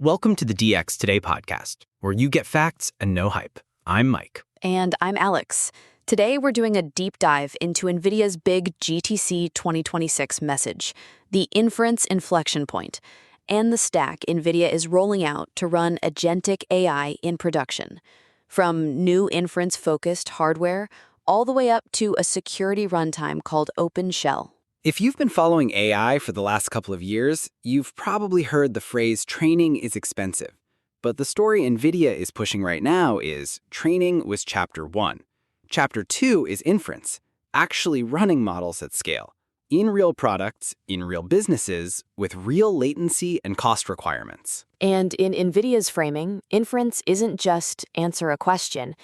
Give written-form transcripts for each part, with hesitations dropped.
Welcome to the DX Today podcast, where you get facts and no hype. I'm Mike. And I'm Alex. Today, we're doing a deep dive into NVIDIA's big GTC 2026 message, the Inference Inflection point, and the stack NVIDIA is rolling out to run Agentic AI in production. From new inference-focused hardware all the way up to a security runtime called OpenShell. If you've been following AI for the last couple of years, you've probably heard the phrase training is expensive. But the story NVIDIA is pushing right now is training was Chapter 1. Chapter 2 is inference, actually running models at scale, in real products, in real businesses, with real latency and cost requirements. And in NVIDIA's framing, inference isn't just answer a question.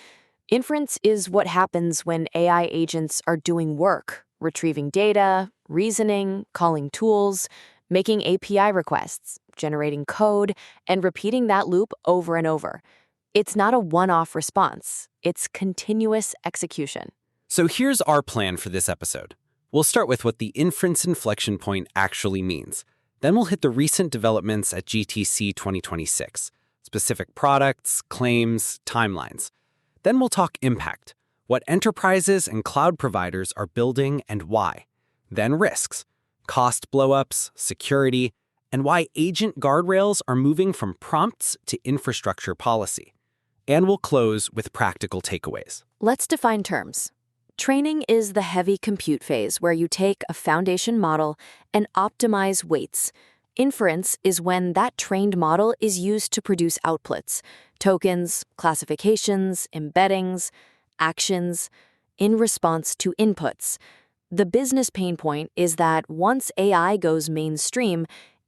Inference is what happens when AI agents are doing work, retrieving data, reasoning, calling tools, making API requests, generating code, and repeating that loop over and over. It's not a one-off response. It's continuous execution. So here's our plan for this episode. We'll start with what the inference inflection point actually means. Then we'll hit the recent developments at GTC 2026, specific products, claims, timelines. Then we'll talk impact, what enterprises and cloud providers are building and why. Then risks, cost blowups, security, and why agent guardrails are moving from prompts to infrastructure policy. And we'll close with practical takeaways. Let's define terms. Training is the heavy compute phase where you take a foundation model and optimize weights. Inference is when that trained model is used to produce outputs, tokens, classifications, embeddings, actions, in response to inputs. The business pain point is that once AI goes mainstream,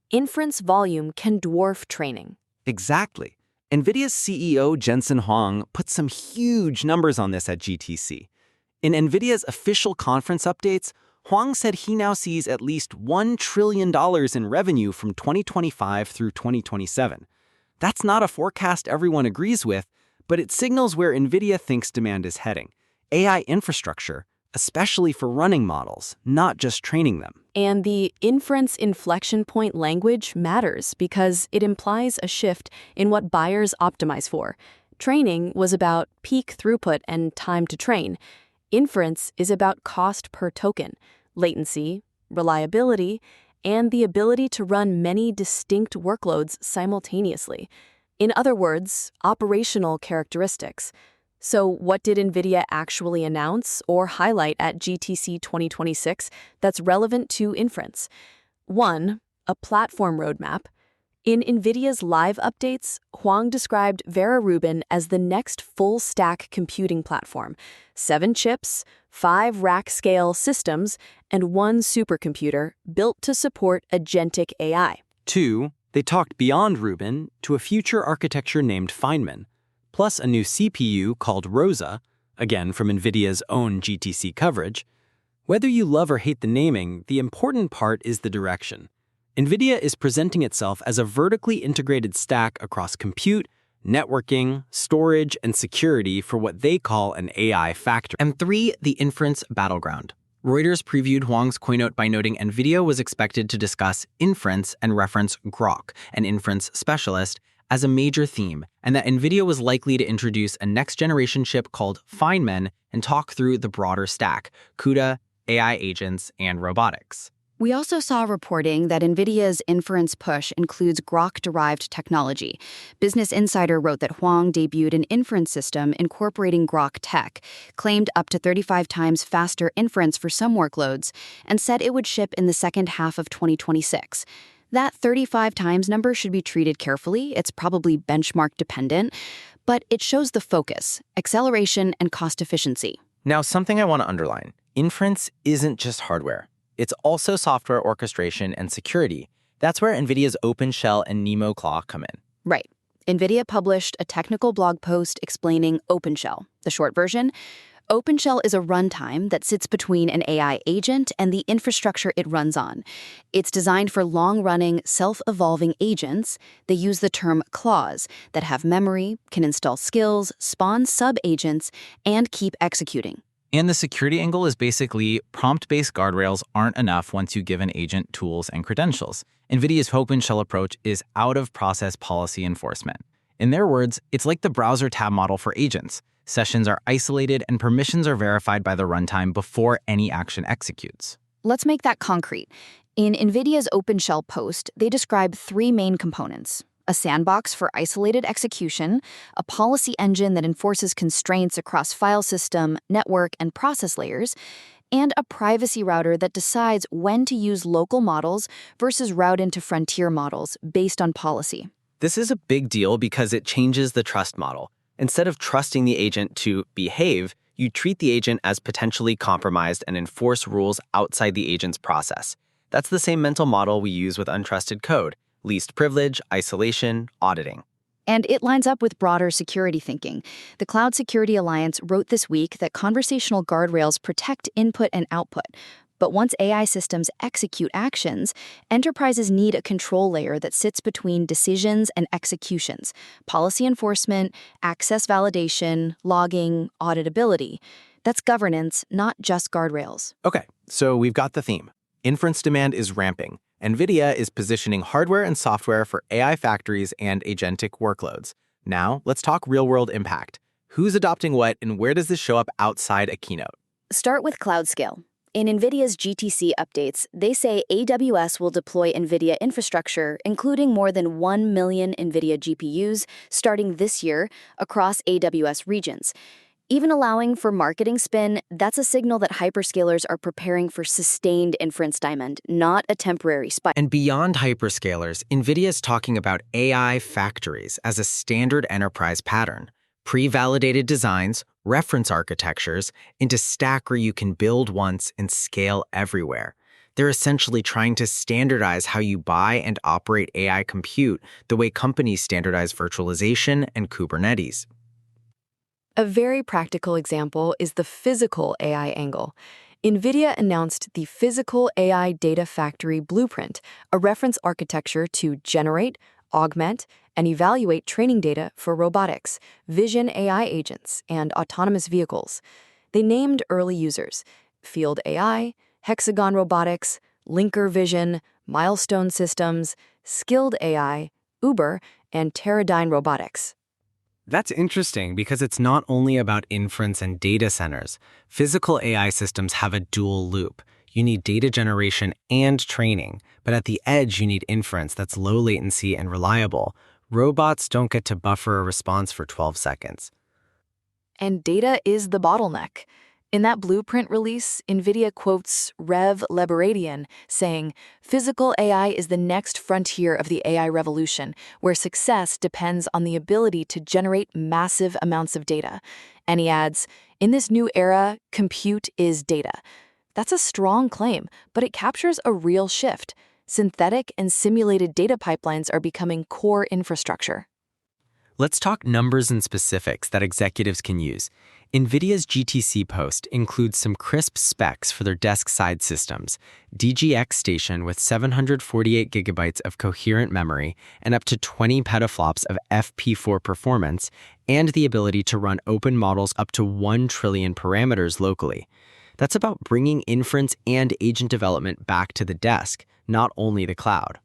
inference volume can dwarf training. Exactly. NVIDIA's CEO Jensen Huang put some huge numbers on this at GTC. In NVIDIA's official conference updates, Huang said he now sees at least $1 trillion in revenue from 2025 through 2027. That's not a forecast everyone agrees with, but it signals where NVIDIA thinks demand is heading. AI infrastructure, especially for running models, not just training them. And the inference inflection point language matters because it implies a shift in what buyers optimize for. Training was about peak throughput and time to train. Inference is about cost per token, latency, reliability, and the ability to run many distinct workloads simultaneously. In other words, operational characteristics. So what did NVIDIA actually announce or highlight at GTC 2026 that's relevant to inference? 1. A platform roadmap. In NVIDIA's live updates, Huang described Vera Rubin as the next full-stack computing platform. 7 chips, 5 rack-scale systems, and 1 supercomputer built to support agentic AI. 2. They talked beyond Rubin to a future architecture named Feynman, plus a new CPU called Rosa, again from NVIDIA's own GTC coverage. Whether you love or hate the naming, the important part is the direction. NVIDIA is presenting itself as a vertically integrated stack across compute, networking, storage, and security for what they call an AI factory. And 3, the inference battleground. Reuters previewed Huang's keynote by noting NVIDIA was expected to discuss inference and reference Grok, an inference specialist, as a major theme, and that NVIDIA was likely to introduce a next-generation chip called Feynman and talk through the broader stack, CUDA, AI agents, and robotics. We also saw reporting that NVIDIA's inference push includes Grok-derived technology. Business Insider wrote that Huang debuted an inference system incorporating Grok tech, claimed up to 35 times faster inference for some workloads, and said it would ship in the second half of 2026. That 35 times number should be treated carefully. It's probably benchmark dependent, but it shows the focus, acceleration, and cost efficiency. Now, something I want to underline. Inference isn't just hardware. It's also software orchestration and security. That's where NVIDIA's OpenShell and NeMo Claw come in. Right. NVIDIA published a technical blog post explaining OpenShell. The short version, OpenShell is a runtime that sits between an AI agent and the infrastructure it runs on. It's designed for long-running, self-evolving agents. They use the term claws that have memory, can install skills, spawn sub-agents, and keep executing. And the security angle is basically prompt-based guardrails aren't enough once you give an agent tools and credentials. NVIDIA's open shell approach is out-of-process policy enforcement. In their words, it's like the browser tab model for agents. Sessions are isolated and permissions are verified by the runtime before any action executes. Let's make that concrete. In NVIDIA's OpenShell post, they describe three main components: a sandbox for isolated execution, a policy engine that enforces constraints across file system, network, and process layers, and a privacy router that decides when to use local models versus route into frontier models based on policy. This is a big deal because it changes the trust model. Instead of trusting the agent to behave, you treat the agent as potentially compromised and enforce rules outside the agent's process. That's the same mental model we use with untrusted code: least privilege, isolation, auditing. And it lines up with broader security thinking. The Cloud Security Alliance wrote this week that conversational guardrails protect input and output. But once AI systems execute actions, enterprises need a control layer that sits between decisions and executions: policy enforcement, access validation, logging, auditability. That's governance, not just guardrails. Okay, so we've got the theme. Inference demand is ramping. NVIDIA is positioning hardware and software for AI factories and agentic workloads. Now, let's talk real-world impact. Who's adopting what, and where does this show up outside a keynote? Start with cloud scale. In NVIDIA's GTC updates, they say AWS will deploy NVIDIA infrastructure, including more than 1 million NVIDIA GPUs, starting this year across AWS regions. Even allowing for marketing spin, that's a signal that hyperscalers are preparing for sustained inference demand, not a temporary spike. And beyond hyperscalers, NVIDIA is talking about AI factories as a standard enterprise pattern. Pre-validated designs, reference architectures, into stack where you can build once and scale everywhere. They're essentially trying to standardize how you buy and operate AI compute the way companies standardize virtualization and Kubernetes. A very practical example is the physical AI angle. NVIDIA announced the Physical AI Data Factory Blueprint, a reference architecture to generate, augment, and evaluate training data for robotics, vision AI agents, and autonomous vehicles. They named early users: Field AI, Hexagon Robotics, Linker Vision, Milestone Systems, Skilled AI, Uber, and Teradyne Robotics. That's interesting because it's not only about inference and data centers. Physical AI systems have a dual loop. You need data generation and training, but at the edge you need inference that's low latency and reliable. Robots don't get to buffer a response for 12 seconds. And data is the bottleneck. In that blueprint release, NVIDIA quotes Rev Lebaradian saying, "Physical AI is the next frontier of the AI revolution, where success depends on the ability to generate massive amounts of data." And he adds, "In this new era, compute is data." That's a strong claim, but it captures a real shift. Synthetic and simulated data pipelines are becoming core infrastructure. Let's talk numbers and specifics that executives can use. NVIDIA's GTC post includes some crisp specs for their desk-side systems: DGX Station with 748 gigabytes of coherent memory and up to 20 petaflops of FP4 performance, and the ability to run open models up to 1 trillion parameters locally. That's about bringing inference and agent development back to the desk, not only the cloud.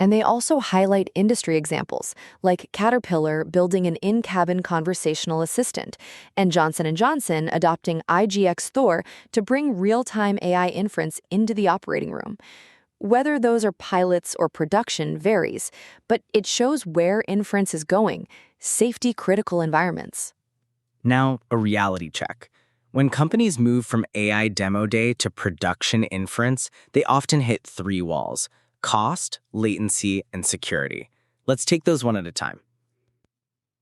And they also highlight industry examples, like Caterpillar building an in-cabin conversational assistant, and Johnson & Johnson adopting IGX Thor to bring real-time AI inference into the operating room. Whether those are pilots or production varies, but it shows where inference is going: safety-critical environments. Now, a reality check. When companies move from AI demo day to production inference, they often hit three walls: cost, latency, and security. Let's take those one at a time.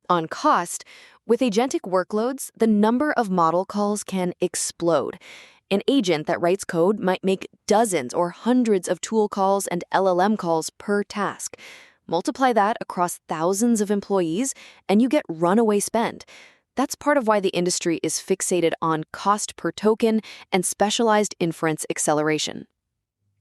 On cost, with agentic workloads, the number of model calls can explode. An agent that writes code might make dozens or hundreds of tool calls and LLM calls per task. Multiply that across thousands of employees, and you get runaway spend. That's part of why the industry is fixated on cost per token and specialized inference acceleration.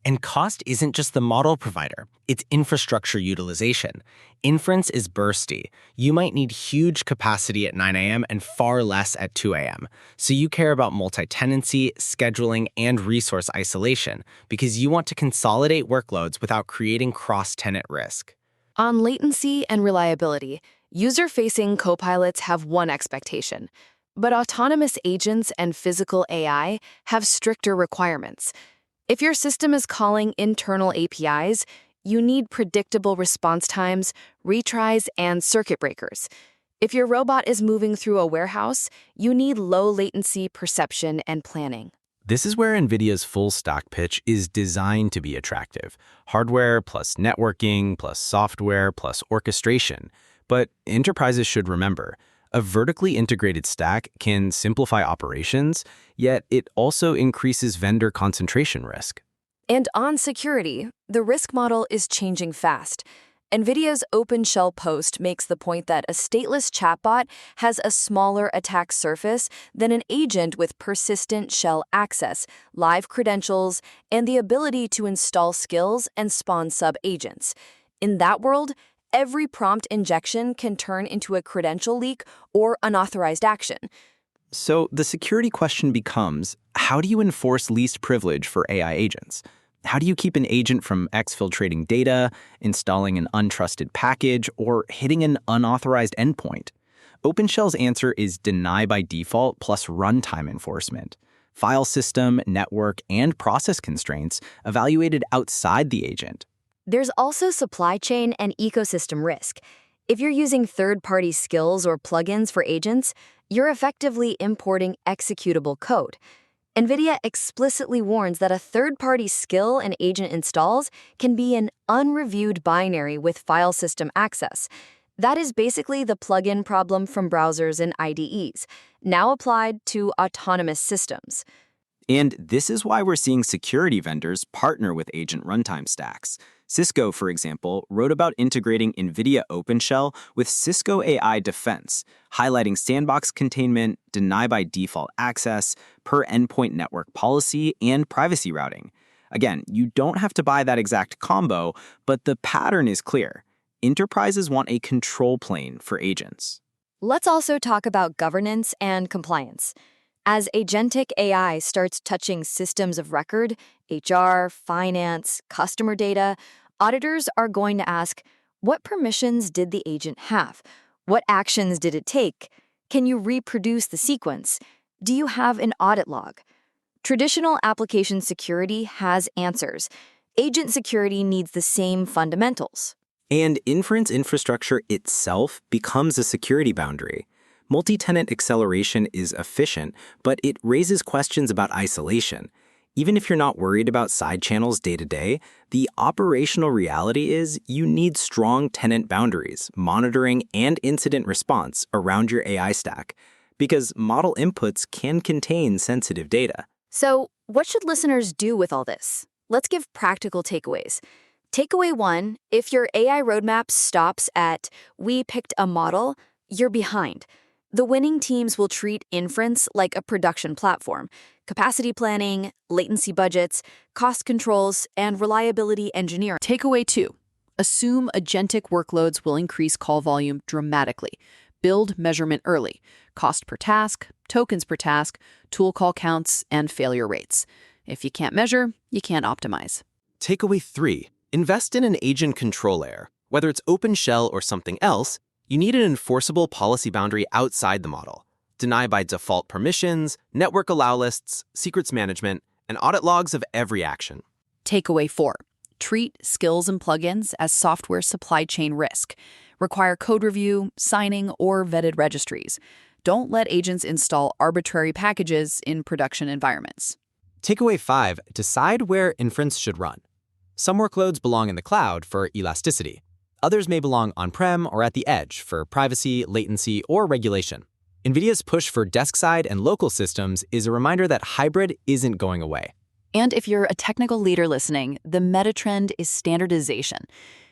And cost isn't just the model provider, it's infrastructure utilization. Inference is bursty. You might need huge capacity at 9 a.m. and far less at 2 a.m. So you care about multi-tenancy, scheduling, and resource isolation because you want to consolidate workloads without creating cross-tenant risk. On latency and reliability, user-facing copilots have one expectation, but autonomous agents and physical AI have stricter requirements. If your system is calling internal APIs, you need predictable response times, retries, and circuit breakers. If your robot is moving through a warehouse, you need low latency perception and planning. This is where NVIDIA's full stack pitch is designed to be attractive. Hardware plus networking plus software plus orchestration. But enterprises should remember, a vertically integrated stack can simplify operations, yet it also increases vendor concentration risk. And on security, the risk model is changing fast. NVIDIA's OpenShell post makes the point that a stateless chatbot has a smaller attack surface than an agent with persistent shell access, live credentials, and the ability to install skills and spawn sub-agents. In that world, every prompt injection can turn into a credential leak or unauthorized action. So the security question becomes, how do you enforce least privilege for AI agents? How do you keep an agent from exfiltrating data, installing an untrusted package, or hitting an unauthorized endpoint? OpenShell's answer is deny by default plus runtime enforcement. File system, network, and process constraints evaluated outside the agent. There's also supply chain and ecosystem risk. If you're using third-party skills or plugins for agents, you're effectively importing executable code. NVIDIA explicitly warns that a third-party skill an agent installs can be an unreviewed binary with file system access. That is basically the plugin problem from browsers and IDEs, now applied to autonomous systems. And this is why we're seeing security vendors partner with agent runtime stacks. Cisco, for example, wrote about integrating NVIDIA OpenShell with Cisco AI Defense, highlighting sandbox containment, deny by default access, per endpoint network policy, and privacy routing. Again, you don't have to buy that exact combo, but the pattern is clear. Enterprises want a control plane for agents. Let's also talk about governance and compliance. As agentic AI starts touching systems of record, HR, finance, customer data, auditors are going to ask, what permissions did the agent have? What actions did it take? Can you reproduce the sequence? Do you have an audit log? Traditional application security has answers. Agent security needs the same fundamentals. And inference infrastructure itself becomes a security boundary. Multi-tenant acceleration is efficient, but it raises questions about isolation. Even if you're not worried about side channels day to day, the operational reality is you need strong tenant boundaries, monitoring, and incident response around your AI stack, because model inputs can contain sensitive data. So, what should listeners do with all this? Let's give practical takeaways. Takeaway 1, if your AI roadmap stops at, we picked a model, you're behind. The winning teams will treat inference like a production platform. Capacity planning, latency budgets, cost controls, and reliability engineering. Takeaway 2. Assume agentic workloads will increase call volume dramatically. Build measurement early. Cost per task, tokens per task, tool call counts, and failure rates. If you can't measure, you can't optimize. Takeaway 3. Invest in an agent control layer. Whether it's OpenShell or something else, you need an enforceable policy boundary outside the model. Deny by default permissions, network allow lists, secrets management, and audit logs of every action. Takeaway 4. Treat skills and plugins as software supply chain risk. Require code review, signing, or vetted registries. Don't let agents install arbitrary packages in production environments. Takeaway 5. Decide where inference should run. Some workloads belong in the cloud for elasticity. Others may belong on-prem or at the edge for privacy, latency, or regulation. NVIDIA's push for desk-side and local systems is a reminder that hybrid isn't going away. And if you're a technical leader listening, the meta trend is standardization.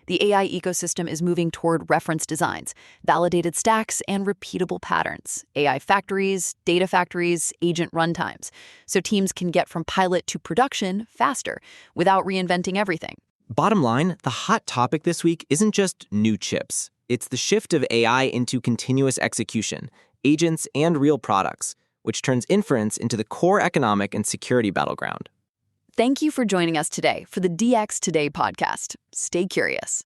The AI ecosystem is moving toward reference designs, validated stacks, and repeatable patterns, AI factories, data factories, agent runtimes, so teams can get from pilot to production faster without reinventing everything. Bottom line, the hot topic this week isn't just new chips. It's the shift of AI into continuous execution, agents, and real products, which turns inference into the core economic and security battleground. Thank you for joining us today for the DX Today podcast. Stay curious.